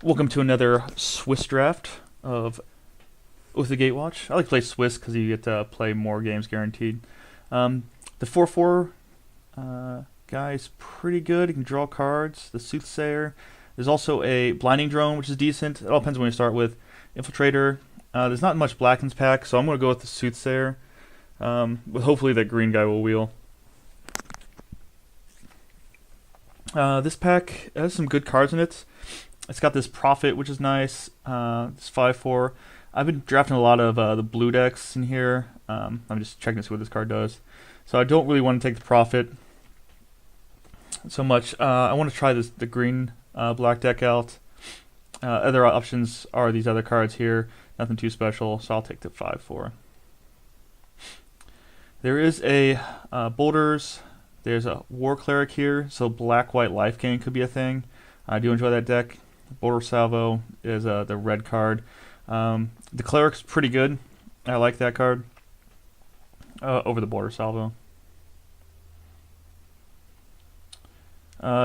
Welcome to another Swiss draft of with the Gatewatch. I like to play Swiss because you get to play more games guaranteed. The 4/4 guy is pretty good. You can draw cards. The Soothsayer. There's also a Blinding Drone, which is decent. It all depends when you start with. Infiltrator. There's not much black in this pack, so I'm going to go with the Soothsayer. With hopefully that green guy will wheel. This pack has some good cards in it. It's got this Prophet, which is nice. It's 5/4. I've been drafting a lot of the blue decks in here. I'm just checking to see what this card does. So I don't really want to take the Prophet so much. I want to try the green black deck out. Other options are these other cards here. Nothing too special, so I'll take the 5/4. There is a Boulders. There's a War Cleric here, so black-white life gain could be a thing. I do enjoy that deck. Boulder Salvo is the red card. The Cleric's pretty good. I like that card over the Boulder Salvo.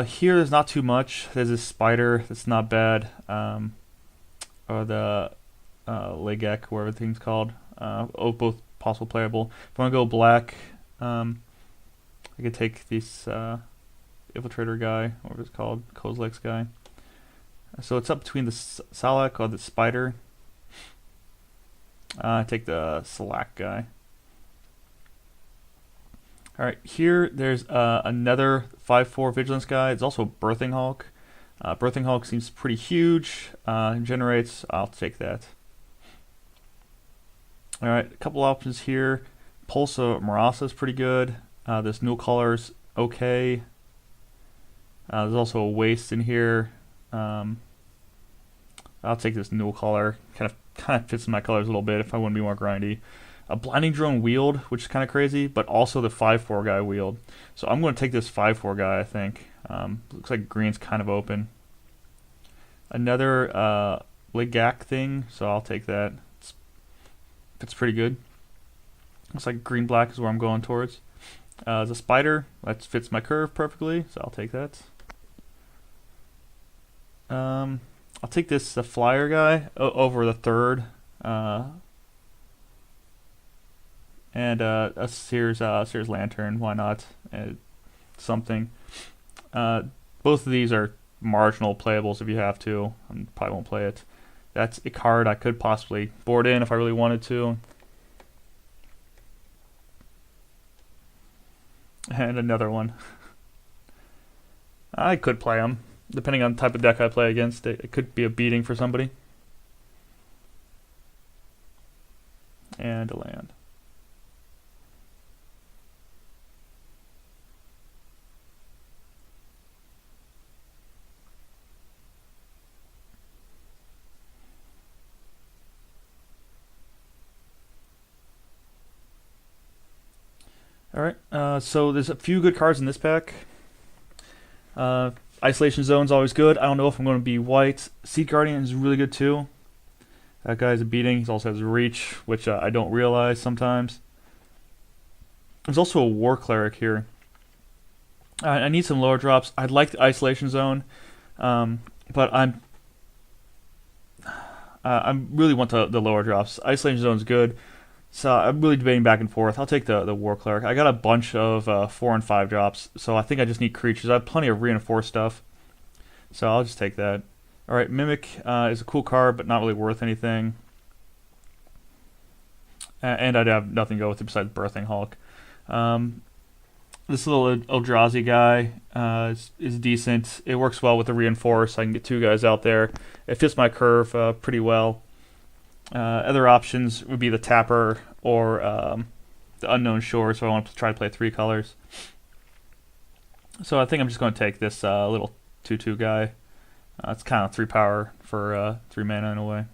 Here there's not too much. There's this Spider that's not bad. Or the Legek, whatever the thing's called. Both possible playable. If I want to go black, I could take this Infiltrator guy, whatever it's called, Kozilek's guy. So it's up between the Salak or the Spider. I take the Salak guy. Alright, here there's another 5/4 Vigilance guy. It's also Birthing Hulk. Birthing Hulk seems pretty huge. Generates, I'll take that. Alright, a couple options here. Pulsa Marasa is pretty good. This Null Color's okay. There's also a Waste in here. I'll take this Null Color. Kind of fits in my colors a little bit if I want to be more grindy. A Blinding Drone Wield, which is kind of crazy, but also the 5/4 guy Wield. So I'm going to take this 5/4 guy, I think. Looks like green's kind of open. Another Legak thing, so I'll take that. It's pretty good. Looks like green-black is where I'm going towards. The Spider, that fits my curve perfectly, so I'll take that. I'll take this Flyer guy over the third. And a Sears Lantern, why not? Something. Both of these are marginal playables if you have to. I probably won't play it. That's a card I could possibly board in if I really wanted to. And another one. I could play them. Depending on the type of deck I play against, it could be a beating for somebody. And a land. Alright, so there's a few good cards in this pack. Isolation Zone's always good. I don't know if I'm going to be white. Seed Guardian is really good too. That guy's a beating. He also has reach, which I don't realize sometimes. There's also a War Cleric here. I need some lower drops. I'd like the Isolation Zone, but I really want the lower drops. Isolation Zone's good. So I'm really debating back and forth. I'll take the War Cleric. I got a bunch of 4 and 5 drops, so I think I just need creatures. I have plenty of reinforced stuff, so I'll just take that. Alright, Mimic is a cool card, but not really worth anything. And I'd have nothing to go with it besides Birthing Hulk. This little Eldrazi guy is decent. It works well with the Reinforce. I can get 2 guys out there. It fits my curve pretty well. Other options would be the Tapper or the Unknown Shore, so I want to try to play 3 colors. So I think I'm just going to take this little 2/2 guy. It's kind of 3 power for 3 mana in a way.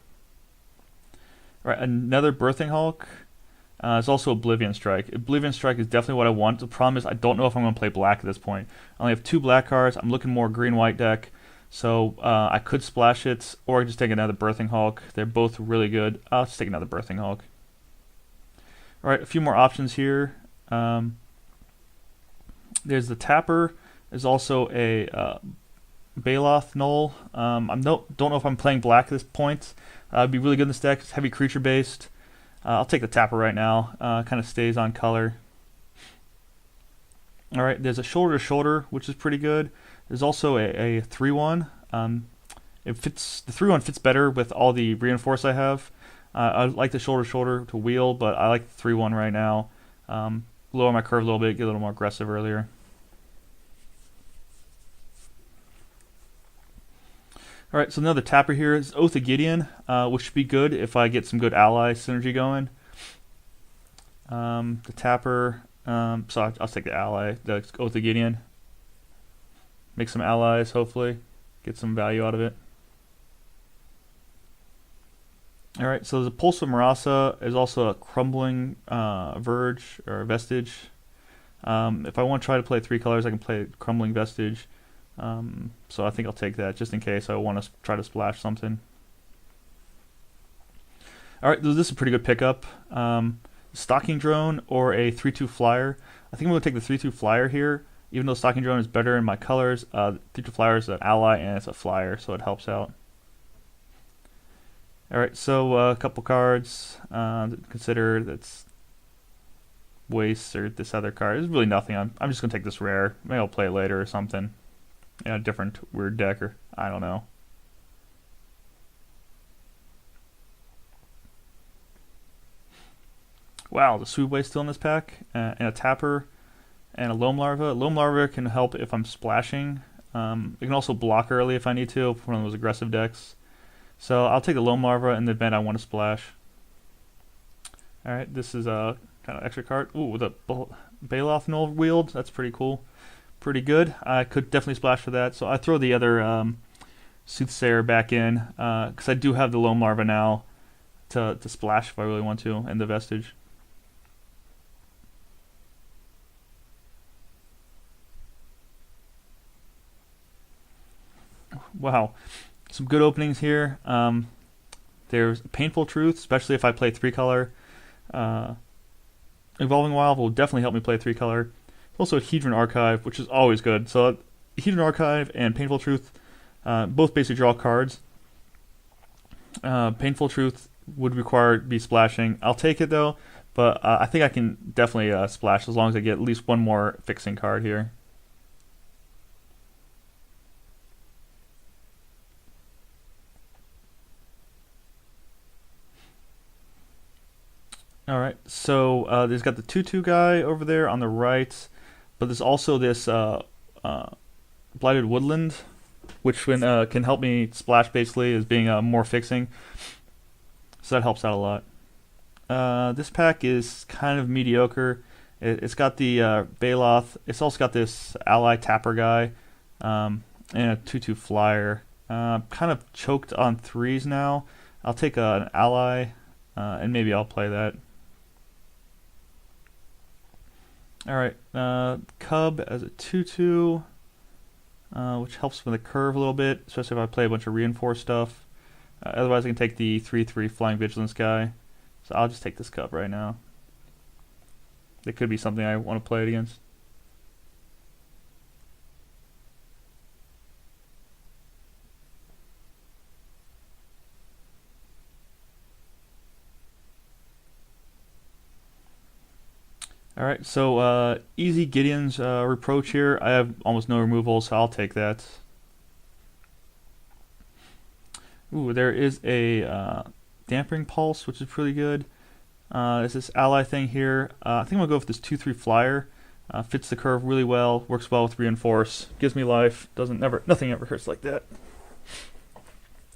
Alright, another Birthing Hulk. It's also Oblivion Strike. Oblivion Strike is definitely what I want. The problem is I don't know if I'm going to play black at this point. I only have 2 black cards. I'm looking more green-white deck. So I could splash it, or I could just take another Birthing Hulk. They're both really good. I'll just take another Birthing Hulk. Alright, a few more options here. There's the Tapper. There's also a Baloth Null. Don't know if I'm playing black at this point. It'd be really good in this deck. It's heavy creature based. I'll take the Tapper right now. Kind of stays on color. All right, there's a Shoulder to Shoulder, which is pretty good. There's also a 3/1. It fits, the 3/1 fits better with all the reinforce I have. I like the Shoulder to Shoulder to wheel, but I like the 3/1 right now. Lower my curve a little bit, get a little more aggressive earlier. All right, so another Tapper here is Oath of Gideon, which should be good if I get some good ally synergy going. The Tapper, so I'll take the ally, the Oath of Gideon. Make some allies, hopefully. Get some value out of it. All right, so there's a Pulse of Marasa. There's also a Crumbling Verge or Vestige. If I want to try to play 3 colors, I can play Crumbling Vestige. So I think I'll take that just in case I want to try to splash something. All right, this is a pretty good pickup. Stalking Drone or a 3/2 Flyer. I think I'm going to take the 3/2 Flyer here. Even though Stalking Drone is better in my colors, 3/2 Flyer is an ally and it's a flyer, so it helps out. All right, so a couple cards to consider. That's Waste or this other card. There's really nothing. I'm just going to take this rare. Maybe I'll play it later or something. Yeah, a different weird deck or I don't know. Wow, the Sweet Way still in this pack, and a Tapper, and a Loam Larva. Loam Larva can help if I'm splashing. It can also block early if I need to, for one of those aggressive decks. So I'll take the Loam Larva in the event I want to splash. Alright, this is a kind of extra card. Ooh, the Baloth Null wield. That's pretty cool. Pretty good. I could definitely splash for that. So I throw the other Soothsayer back in, because I do have the Loam Larva now to splash if I really want to, and the Vestige. Wow, some good openings here. There's Painful Truth, especially if I play 3-color. Evolving Wild will definitely help me play 3-color. Also, Hedron Archive, which is always good. So, Hedron Archive and Painful Truth, both basically draw cards. Painful Truth would require be splashing. I'll take it though, but I think I can definitely splash as long as I get at least one more fixing card here. Alright, so there's got the 2/2 guy over there on the right, but there's also this Blighted Woodland, which can help me splash basically as being more fixing. So that helps out a lot. This pack is kind of mediocre. It's got the Baloth. It's also got this ally Tapper guy and a 2/2 Flyer. Kind of choked on 3s now. I'll take an ally and maybe I'll play that. Alright, Cub as a 2/2, which helps with the curve a little bit, especially if I play a bunch of reinforced stuff. Otherwise I can take the 3/3 Flying Vigilance guy. So I'll just take this Cub right now. It could be something I want to play it against. Alright, so easy Gideon's Reproach here. I have almost no removal, so I'll take that. Ooh, there is a Dampening Pulse, which is pretty good. There's this ally thing here. I think I'm going to go with this 2/3 Flyer. Fits the curve really well, works well with Reinforce, gives me life, nothing ever hurts like that.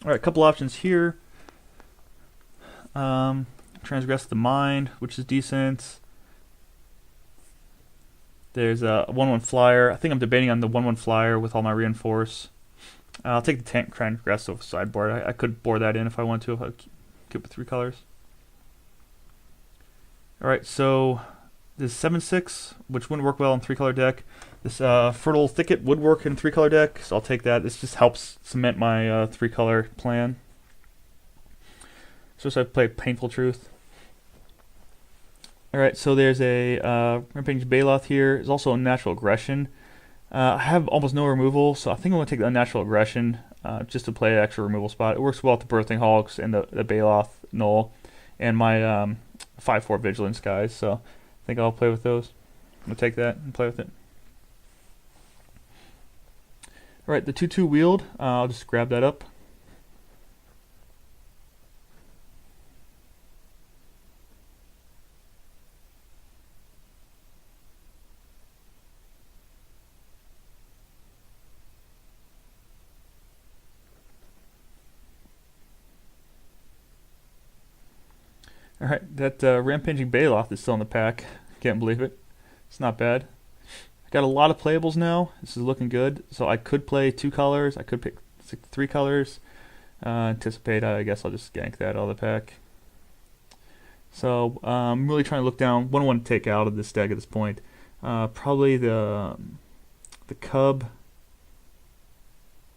Alright, a couple options here. Transgress the Mind, which is decent. There's a 1/1 Flyer. I think I'm debating on the 1/1 Flyer with all my Reinforce. I'll take the Transgress over sideboard. I could bore that in if I want to, if I keep with 3 colors. Alright, so this 7/6, which wouldn't work well in 3-color deck. This Fertile Thicket would work in 3-color deck, so I'll take that. This just helps cement my 3-color plan. So I play Painful Truth. Alright, so there's a Rampage Baloth here. There's also a Natural Aggression. I have almost no removal, so I think I'm going to take the Unnatural Aggression just to play an extra removal spot. It works well with the Birthing Hulks and the Baloth Null and my 5/4 Vigilance guys, so I think I'll play with those. I'm going to take that and play with it. Alright, the 2/2 Wield, I'll just grab that up. Alright, that Rampaging Baloth is still in the pack. Can't believe it. It's not bad. I got a lot of playables now. This is looking good. So I could play 2 colors. I could pick 3 colors. Anticipate, I guess I'll just gank that out of the pack. So I'm really trying to look down what I want to take out of this deck at this point. Probably the Cub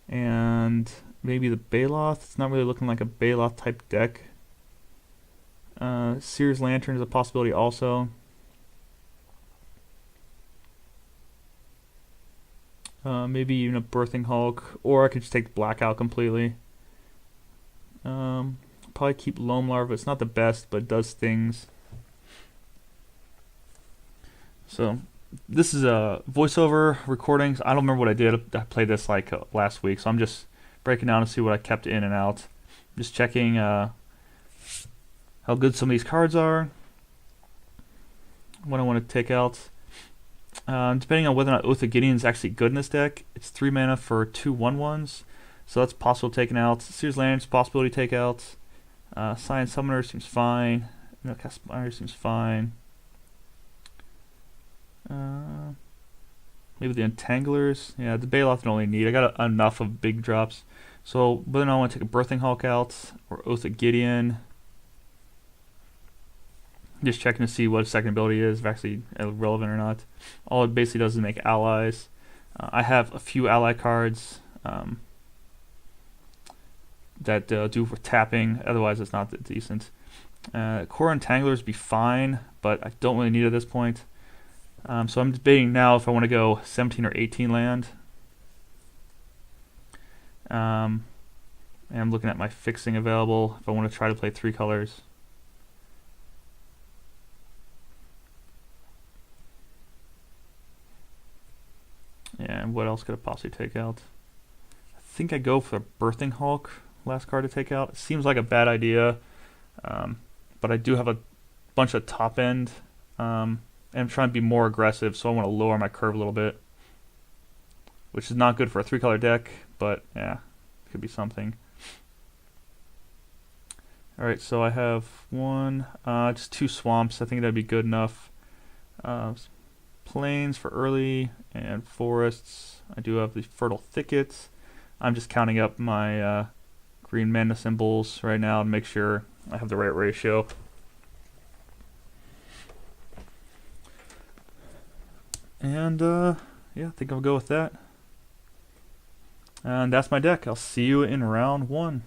and maybe the Baloth. It's not really looking like a Baloth type deck. Seer's Lantern is a possibility also. Maybe even a Birthing Hulk, or I could just take Blackout completely. Probably keep Loam Larva. It's not the best, but it does things. So this is a voiceover recordings. I don't remember what I did. I played this like last week, so I'm just breaking down to see what I kept in and out. Just checking how good some of these cards are, what I want to take out. Depending on whether or not Oath of Gideon is actually good in this deck, it's 3 mana for 2 1/1s, so that's possible taken out. Seer's Lantern's possibility take out. Science Summoner seems fine. Milcast Spire seems fine. Maybe the Entanglers. Yeah, the Baloth I don't really need. I got enough of big drops. So whether or not I want to take a Birthing Hulk out or Oath of Gideon. Just checking to see what second ability is, if actually relevant or not. All it basically does is make allies. I have a few ally cards that do for tapping, otherwise it's not that decent. Core Entanglers would be fine, but I don't really need it at this point. So I'm debating now if I want to go 17 or 18 land. And I'm looking at my fixing available if I want to try to play 3 colors. Yeah, and what else could I possibly take out? I think I go for a Birthing Hulk, last card to take out. It seems like a bad idea, but I do have a bunch of top end, and I'm trying to be more aggressive, so I want to lower my curve a little bit, which is not good for a 3-color deck, but yeah, it could be something. Alright, so I have just 2 swamps. I think that'd be good enough. Plains for early and forests. I do have the Fertile Thickets. I'm just counting up my green mana symbols right now to make sure I have the right ratio. And yeah, I think I'll go with that. And that's my deck. I'll see you in round 1.